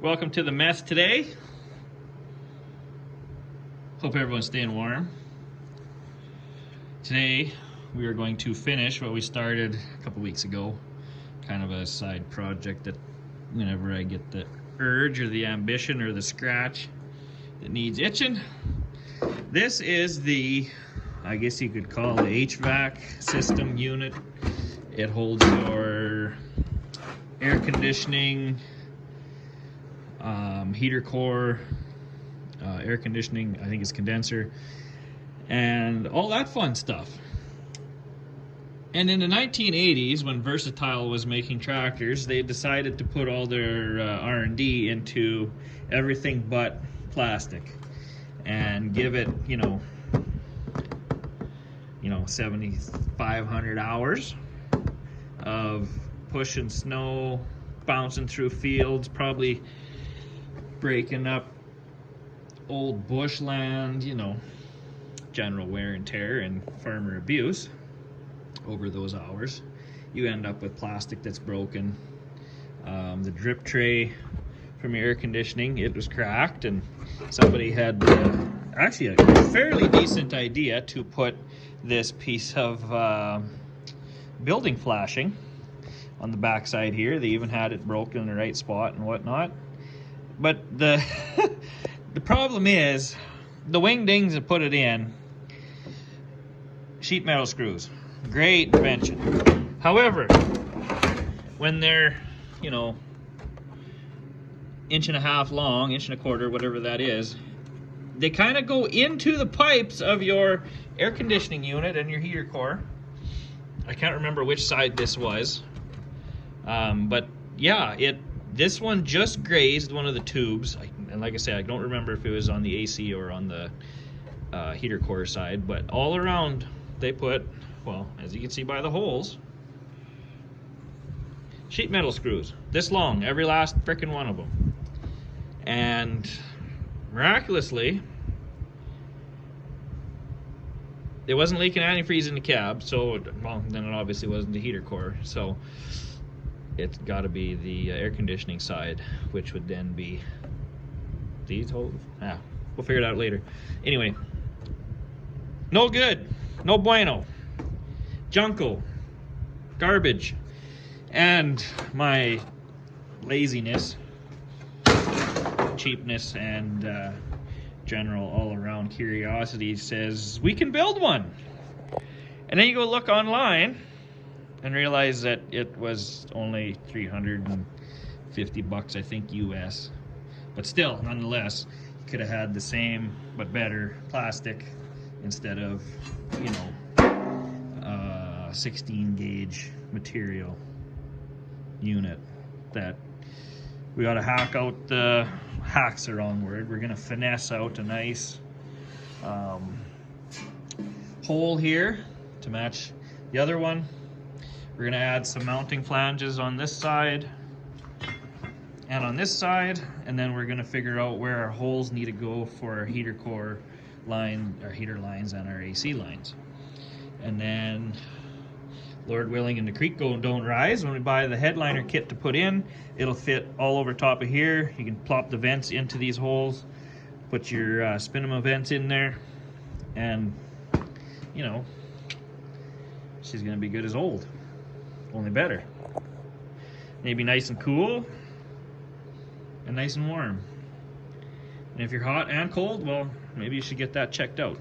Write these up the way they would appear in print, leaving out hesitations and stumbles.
Welcome to the mess today. Hope everyone's staying warm. Today we are going to finish what we started a couple weeks ago. Kind of a side project that whenever I get the urge or the ambition or the scratch that needs itching. This is the, I guess you could call it HVAC system unit. It holds your air conditioning, heater core, air conditioning, I think it's condenser, and all that fun stuff. And in the 1980s, when Versatile was making tractors, they decided to put all their R&D into everything but plastic and give it, 7,500 hours of pushing snow, bouncing through fields, probably breaking up old bushland, general wear and tear and farmer abuse. Over those hours, you end up with plastic that's broken. The drip tray from your air conditioning, it was cracked, and somebody had actually a fairly decent idea to put this piece of building flashing on the backside here. They even had it broken in the right spot and whatnot. But the the problem is the wingdings that put it in, sheet metal screws. Great invention. However, when they're, inch and a half long, inch and a quarter, whatever that is, they kind of go into the pipes of your air conditioning unit and your heater core. I can't remember which side this was, but yeah, this one just grazed one of the tubes, and like I said, I don't remember if it was on the AC or on the heater core side, but all around they put, well, as you can see by the holes, sheet metal screws, this long, every last frickin' one of them. And miraculously, it wasn't leaking antifreeze in the cab, so, well, then it obviously wasn't the heater core, so it's got to be the air conditioning side, which would then be these holes. We'll figure it out later. Anyway, no good, no bueno. Junko, garbage, and my laziness, cheapness, and general all-around curiosity says we can build one. And then you go look online and realize that it was only $350, I think, US. But still, nonetheless, you could have had the same but better plastic instead of, 16 gauge material unit that we got to hack out. Hack's the wrong word. We're gonna finesse out a nice hole here to match the other one. We're gonna add some mounting flanges on this side and on this side, and then we're gonna figure out where our holes need to go for our heater core line, our heater lines, and our AC lines. And then, Lord willing and the creek don't rise, when we buy the headliner kit to put in, it'll fit all over top of here. You can plop the vents into these holes, put your Spinema vents in there, and she's gonna be good as old, only better. Maybe nice and cool and nice and warm. And if you're hot and cold, well, maybe you should get that checked out.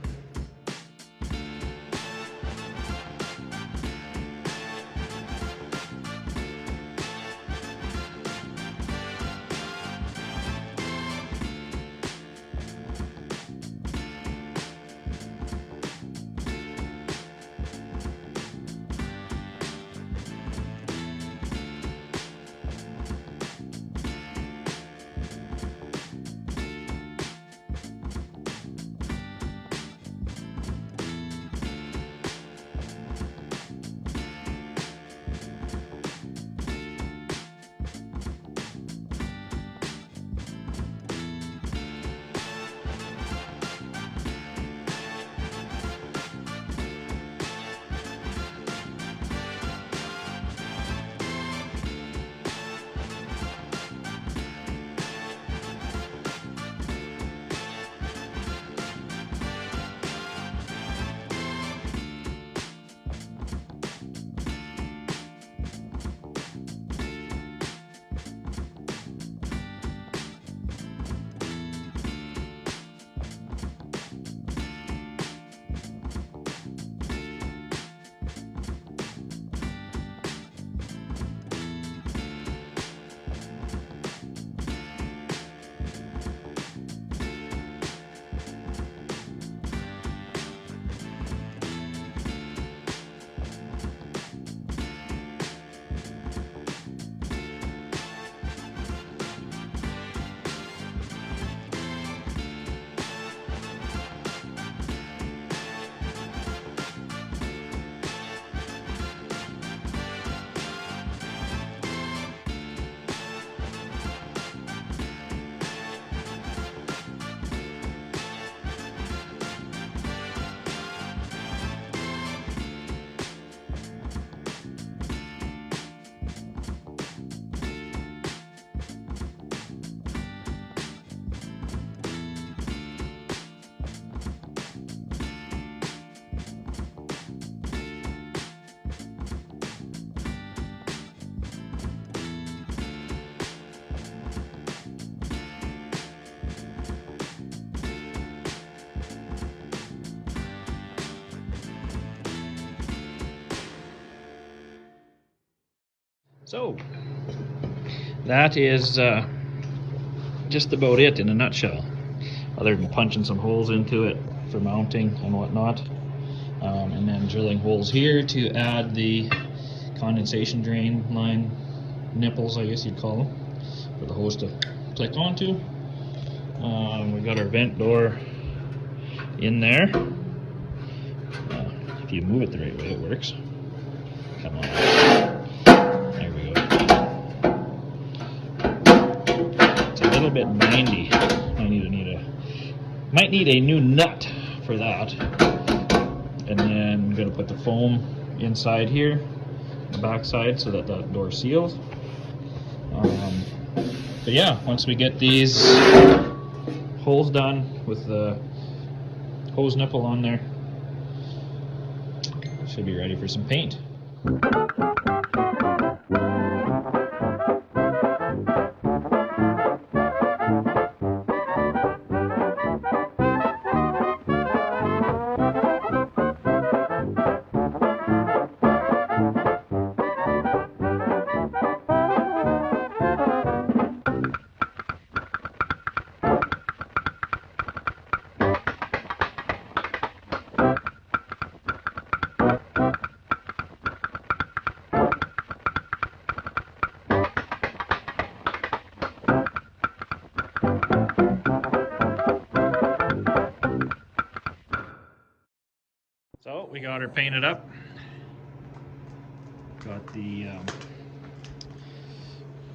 So that is just about it in a nutshell, other than punching some holes into it for mounting and whatnot, and then drilling holes here to add the condensation drain line nipples, I guess you'd call them, for the hose to click onto. We got our vent door in there. If you move it the right way, it works. Come on. There we go. It's a little bit bindy. Might need a new nut for that. And then I'm gonna put the foam inside here, the back side, so that that door seals. But yeah, once we get these holes done with the hose nipple on there, should be ready for some paint. So we got her painted up. Got the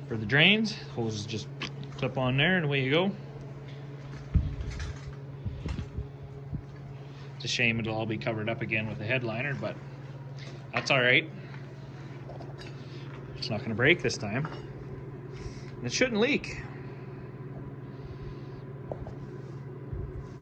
for the drains, hoses just clip on there and away you go. It's a shame it'll all be covered up again with the headliner, but that's all right. It's not going to break this time. And it shouldn't leak.